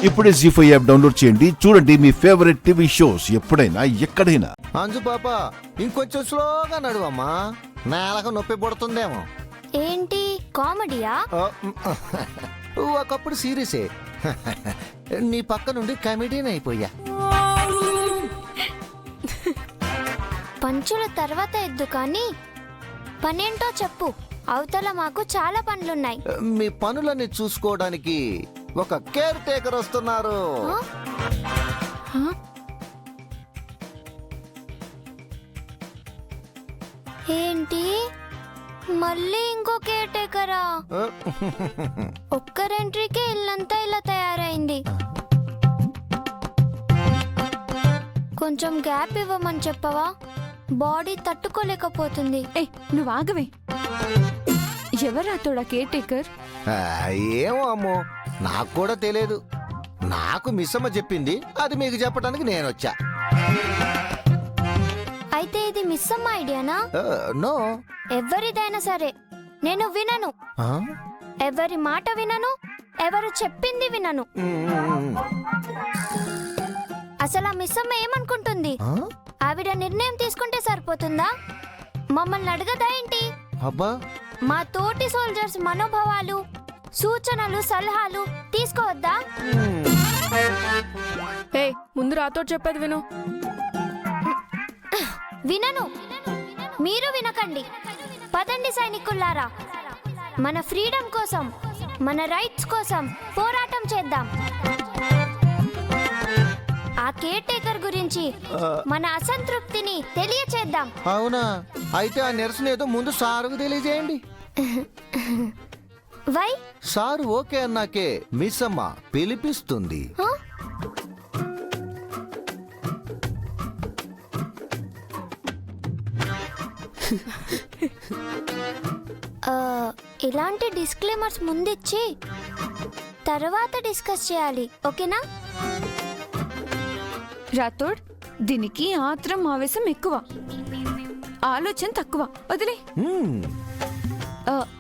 ఇప్పుడే జీ5 app download చేయండి. చూడండి మీ ఫేవరెట్ టీవీ షోస్ ఎప్పుడైనా ఎక్కడైనా. అంజు పాప ఇంకొంచెం స్లోగా నడువమ్మా, నేలకు నొప్పి పడుతుందేమో. ఏంటి కామెడీయా? ఒకప్పుడు సీరియసే, నీ పక్క నుండి కమెడీని అయిపోయా. పంచుల తర్వాత ఎద్దు కానీ పనేంటో చెప్పు. అవతల మాకు చాలా పనులున్నాయి. మీ పనులన్నీ చూసుకోవడానికి ఒక కేర్ టేకర్ వస్తున్నారు. ఏంటి మళ్ళీ ఇంకో కేర్ టేకరా? ఒక్కరెంట్రీకే ఇల్లంతా ఇలా తయారైంది. కొంచెం గ్యాప్ ఇవ్వమని చెప్పవా? బాడీ తట్టుకోలేకపోతుంది. నువ్వు ఆగవే. ఎవరా తోడా కేర్ టేకర్? ఏమో అమ్మో, నాకు కూడా తెలియదు. నాకు మిస్సమ్మ చెప్పింది, అది మీకు చెప్పడానికి నేను వచ్చా. అయితే ఇది మిస్ అమ్మ ఐడియానా? నో, ఎవరిదైనా సరే నేను వినను. ఎవరి మాట వినను, ఎవరు చెప్పింది వినను. అసలు ఆ మిస్ అమ్మ ఏమనుకుంటుంది? ఆవిడ నిర్ణయం తీసుకుంటే సరిపోతుందా? మమ్మల్ని అడగదా ఏంటి? అబ్బా, మా తోటి సోల్జర్స్ మనోభావాలు, సూచనలు, సలహాలు తీసుకోవద్దా? ముందు రాతో చెప్పేది విను. వినను. మీరు వినకండి. పదండి సైనికుల్లారా, మన ఫ్రీడమ్ కోసం, మన రైట్స్ కోసం పోరాటం చేద్దాం. ఆ కేర్ టేకర్ గురించి మన అసంతృప్తిని తెలియచేద్దాం. అవునా? అయితే ఆ నిరసన ఏదో ముందు సారుకు తెలియజేయండి. వై? సారు ఓకే అన్నాకే మిస్ అమ్మ పిలిపిస్తుంది. ఇలాంటి డిస్క్లైమర్స్ ముందిచ్చి తర్వాత డిస్కస్ చేయాలి, ఓకేనా? రాథోడ్, దీనికి ఆత్రం ఆవేశం ఎక్కువ, ఆలోచన తక్కువ. వదిలే.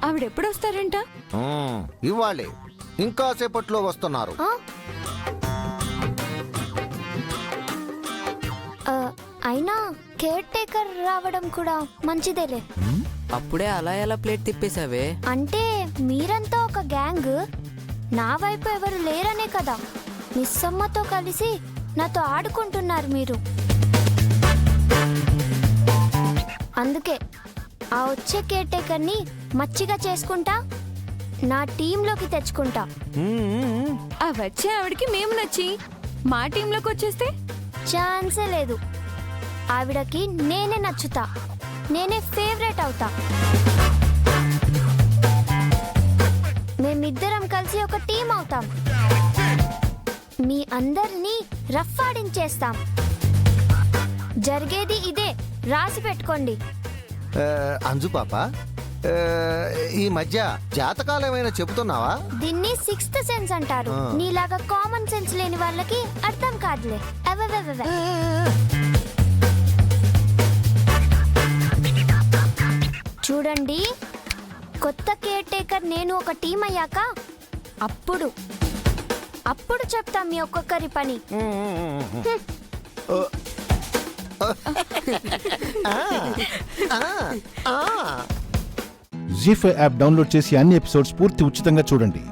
ఆవిడెప్పుడు వస్తారంట? ఇవ్వాలి, ఇంకా సేపట్లో వస్తున్నారు. అయినా కేర్ టేకర్ రావడం కూడా మంచిదేలే. అప్పుడే అలా ఎలా ప్లేట్ తిప్పేశావే? అంటే మీరంతా ఒక గ్యాంగ్, నా వైపు ఎవరు లేరనే కదా మిస్ అమ్మతో కలిసి నాతో ఆడుకుంటున్నారు మీరు. అందుకే ఆ వచ్చే కేర్ టేకర్ని మచ్చిగా చేసుకుంటా, నా టీంలోకి తెచ్చుకుంటా. ఆ వచ్చే ఆవిడకి మేము నచ్చి మా టీంలోకి వచ్చేస్తే ఛాన్సే లేదు. ఆవిడకి నేనే నచ్చుతా, నేనే ఫేవరెట్ అవుతా. మేమిద్దరం కలిసి ఒక టీం అవుతాం. మీ అందరినీ రఫ్ఫాడించేస్తాం. జరిగేది ఇదే, రాసి పెట్టుకోండి. అంజు పాప, ఈ మధ్య జాతకాలు ఏమైనా చెబుతున్నావా? దీన్ని సిక్స్త్ సెన్స్ అంటారు. నీలాగా కామన్ సెన్స్ లేని వాళ్ళకి అర్థం కాదులే. చూడండి, కొత్త కేర్ టేకర్ నేను ఒక టీం అయ్యాక అప్పుడు చెప్తాం మీ ఒక్కొక్కరి పని. జీ5 యాప్ డౌన్లోడ్ చేసి అన్ని ఎపిసోడ్స్ పూర్తి ఉచితంగా చూడండి.